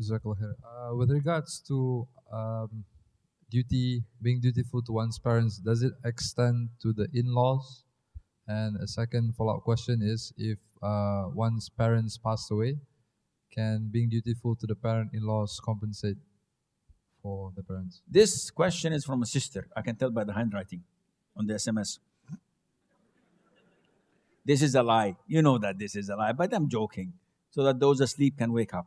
Jazakallah khair. With regards to being dutiful to one's parents, does it extend to the in-laws? And a second follow-up question is, if one's parents passed away, can being dutiful to the parent-in-laws compensate for the parents? This question is from a sister. I can tell by the handwriting on the SMS. This is a lie. You know that this is a lie, but I'm joking so that those asleep can wake up.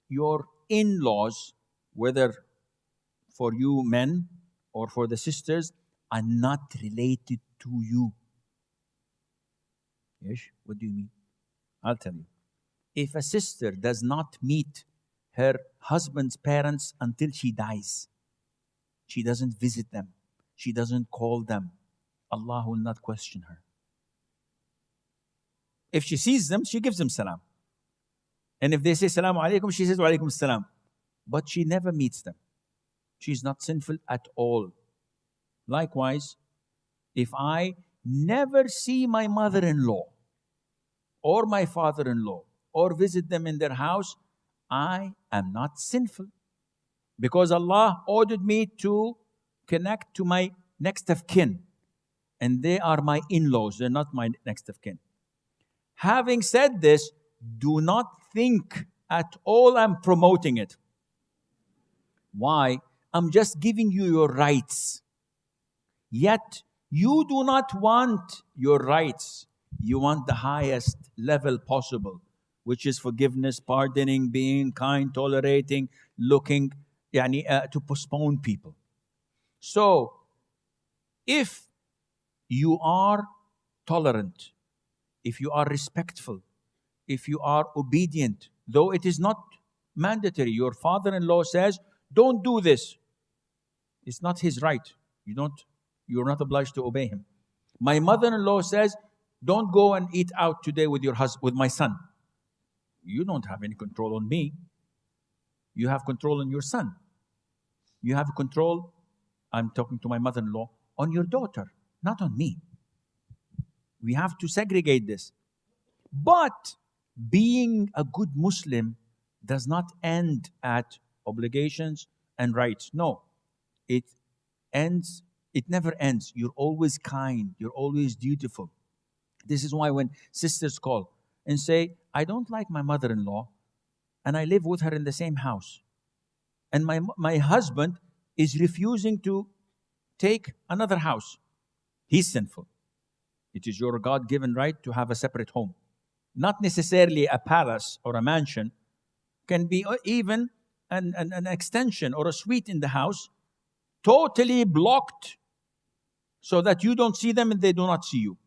Your in-laws, whether for you men or for the sisters, are not related to you. Yes? What do you mean? I'll tell you. If a sister does not meet her husband's parents until she dies, she doesn't visit them, she doesn't call them, Allah will not question her. If she sees them, she gives them salam. And if they say salamu alaikum, she says wa alaikum salam. But she never meets them. She's not sinful at all. Likewise, if I never see my mother-in-law or my father-in-law or visit them in their house, I am not sinful. Because Allah ordered me to connect to my next of kin. And they are my in-laws, they're not my next of kin. Having said this, do not think at all I'm promoting it. Why? I'm just giving you your rights. Yet, you do not want your rights. You want the highest level possible, which is forgiveness, pardoning, being kind, tolerating, looking to postpone people. So, if you are tolerant, if you are respectful, if you are obedient, though it is not mandatory, your father-in-law says, don't do this. It's not his right. You're not obliged to obey him. My mother-in-law says, don't go and eat out today with your husband, with my son. You don't have any control on me. You have control on your son. You have control, I'm talking to my mother-in-law, on your daughter, not on me. We have to segregate this. But being a good Muslim does not end at obligations and rights. No, it never ends. You're always kind, you're always dutiful. This is why when sisters call and say, I don't like my mother-in-law and I live with her in the same house, and my husband is refusing to take another house, he's sinful. It is your God-given right to have a separate home. Not necessarily a palace or a mansion, can be even an extension or a suite in the house, totally blocked so that you don't see them and they do not see you.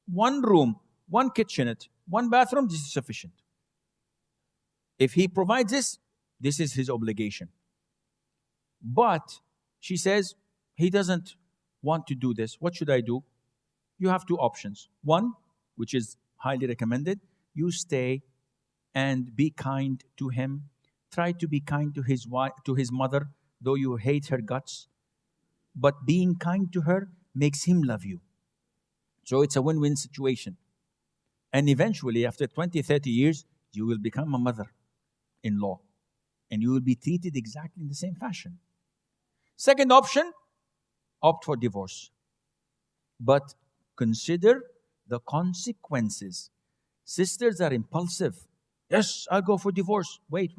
One room, one kitchenette, one bathroom, this is sufficient. If he provides this is his obligation. But she says, he doesn't want to do this. What should I do? You have two options. One, which is highly recommended, you stay and be kind to him. Try to be kind to his wife, to his mother, though you hate her guts. But being kind to her makes him love you. So it's a win-win situation. And eventually, after 20, 30 years, you will become a mother-in-law. And you will be treated exactly in the same fashion. Second option, opt for divorce. But consider the consequences. Sisters are impulsive. Yes, I'll go for divorce. Wait.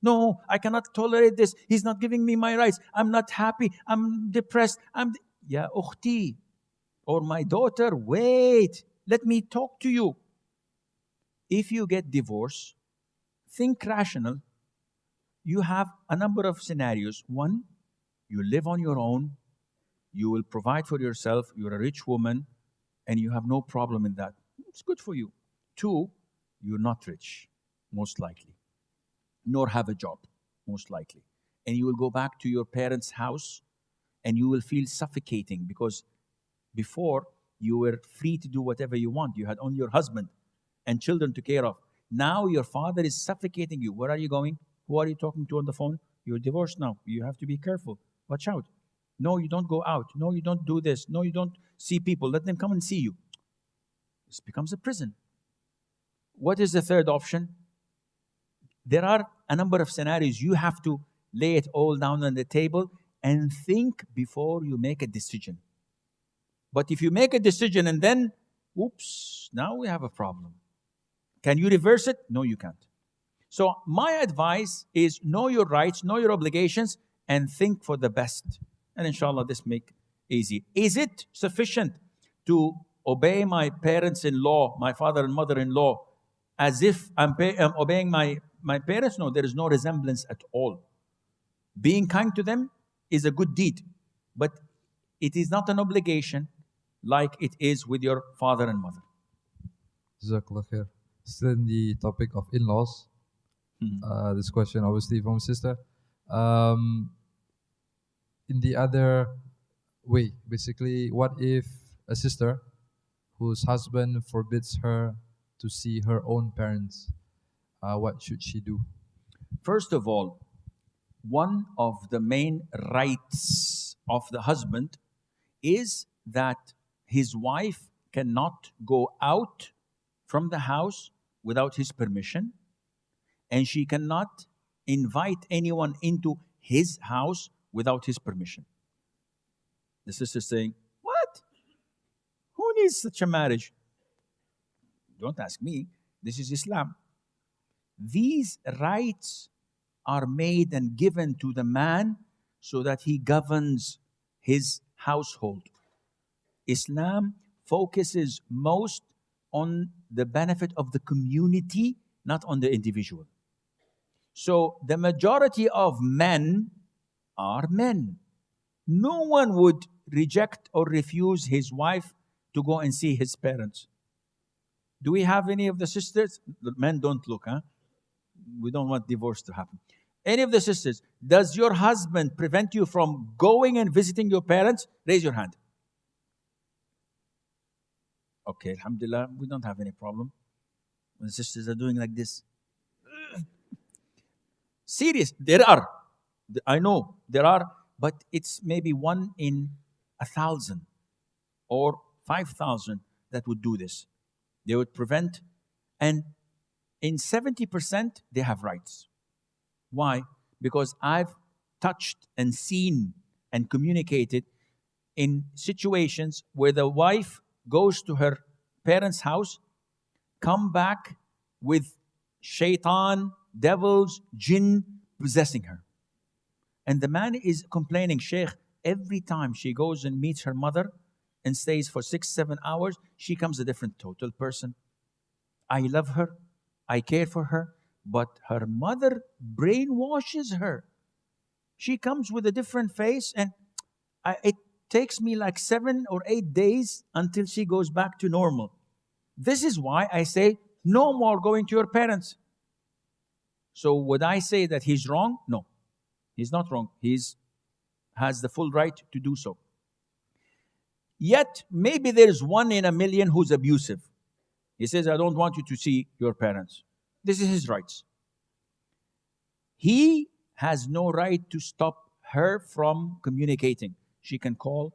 No, I cannot tolerate this. He's not giving me my rights. I'm not happy. I'm depressed. Ya ukhti, or my daughter, wait. Let me talk to you. If you get divorced, think rational. You have a number of scenarios. One, you live on your own. You will provide for yourself. You're a rich woman. And you have no problem in that. It's good for you. Two, you're not rich, most likely. Nor have a job, most likely. And you will go back to your parents' house and you will feel suffocating because before you were free to do whatever you want. You had only your husband and children to care of. Now your father is suffocating you. Where are you going? Who are you talking to on the phone? You're divorced now. You have to be careful. Watch out. No, you don't go out. No, you don't do this. No, you don't see people. Let them come and see you. This becomes a prison. What is the third option? There are a number of scenarios. You have to lay it all down on the table and think before you make a decision. But if you make a decision and then, oops, now we have a problem. Can you reverse it? No, you can't. So my advice is know your rights, know your obligations, and think for the best. And inshallah, this make easy. Is it sufficient to obey my parents-in-law, my father and mother-in-law, as if I'm obeying my parents? No, there is no resemblance at all. Being kind to them is a good deed, but it is not an obligation like it is with your father and mother. Jazakallah khair. Still in the topic of in-laws. This question obviously from sister. In the other way, basically, what if a sister whose husband forbids her to see her own parents? What should she do? First of all, one of the main rights of the husband is that his wife cannot go out from the house without his permission, and she cannot invite anyone into his house without his permission. The sister is saying, what? Who needs such a marriage? Don't ask me. This is Islam. These rights are made and given to the man so that he governs his household. Islam focuses most on the benefit of the community, not on the individual. So the majority of men are men. No one would reject or refuse his wife to go and see his parents. Do we have any of the sisters? The men don't look, huh? We don't want divorce to happen. Any of the sisters, does your husband prevent you from going and visiting your parents? Raise your hand. Okay, alhamdulillah, we don't have any problem. When the sisters are doing like this. Serious, there are. I know there are, but it's maybe 1 in 1,000 or 5,000 that would do this. They would prevent, and in 70%, they have rights. Why? Because I've touched and seen and communicated in situations where the wife goes to her parents' house, come back with shaitan, devils, jinn possessing her. And the man is complaining, Sheikh, every time she goes and meets her mother and stays for 6-7 hours, she comes a different total person. I love her, I care for her, but her mother brainwashes her. She comes with a different face, and it takes me like 7 or 8 days until she goes back to normal. This is why I say, no more going to your parents. So would I say that he's wrong? No, he's not wrong. He has the full right to do so. Yet, maybe there's 1 in a million who's abusive. He says, I don't want you to see your parents. This is his rights. He has no right to stop her from communicating. She can call.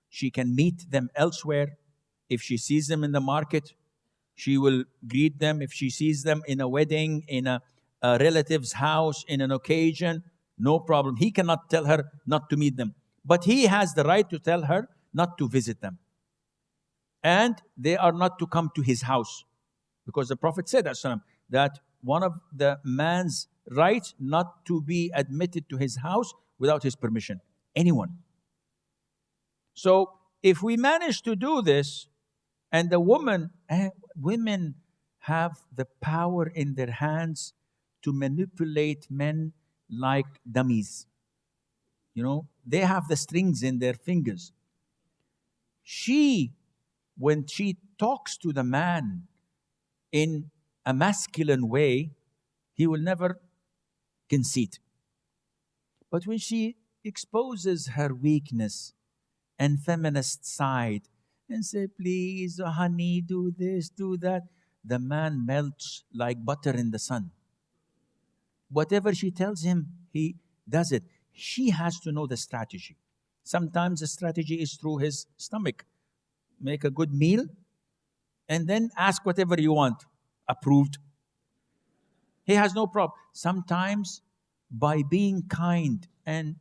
She can meet them elsewhere. If she sees them in the market, she will greet them. If she sees them in a wedding, in a relative's house, in an occasion, no problem. He cannot tell her not to meet them. But he has the right to tell her not to visit them. And they are not to come to his house. Because the Prophet said that one of the man's rights not to be admitted to his house without his permission. Anyone. So if we manage to do this, and the women have the power in their hands to manipulate men like dummies. You know, they have the strings in their fingers. When she talks to the man in a masculine way, he will never concede. But when she exposes her weakness and feminist side and say, please, honey, do this, do that, the man melts like butter in the sun. Whatever she tells him, he does it. She has to know the strategy. Sometimes the strategy is through his stomach. Make a good meal and then ask whatever you want. approved. He has no problem. Sometimes by being kind and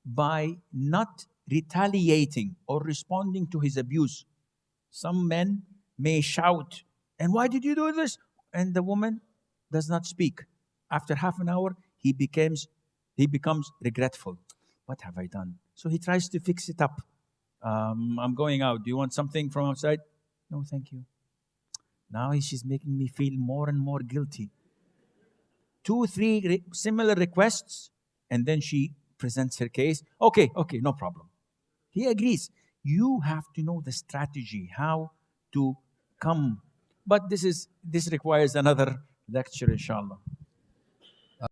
by not retaliating or responding to his abuse, some men may shout, and why did you do this? And the woman does not speak. After half an hour, he becomes regretful. What have I done? So he tries to fix it up. I'm going out. Do you want something from outside? No, thank you. Now she's making me feel more and more guilty. 2, 3 similar requests, and then she presents her case. Okay, no problem. He agrees. You have to know the strategy, how to come. But this requires another lecture, inshallah.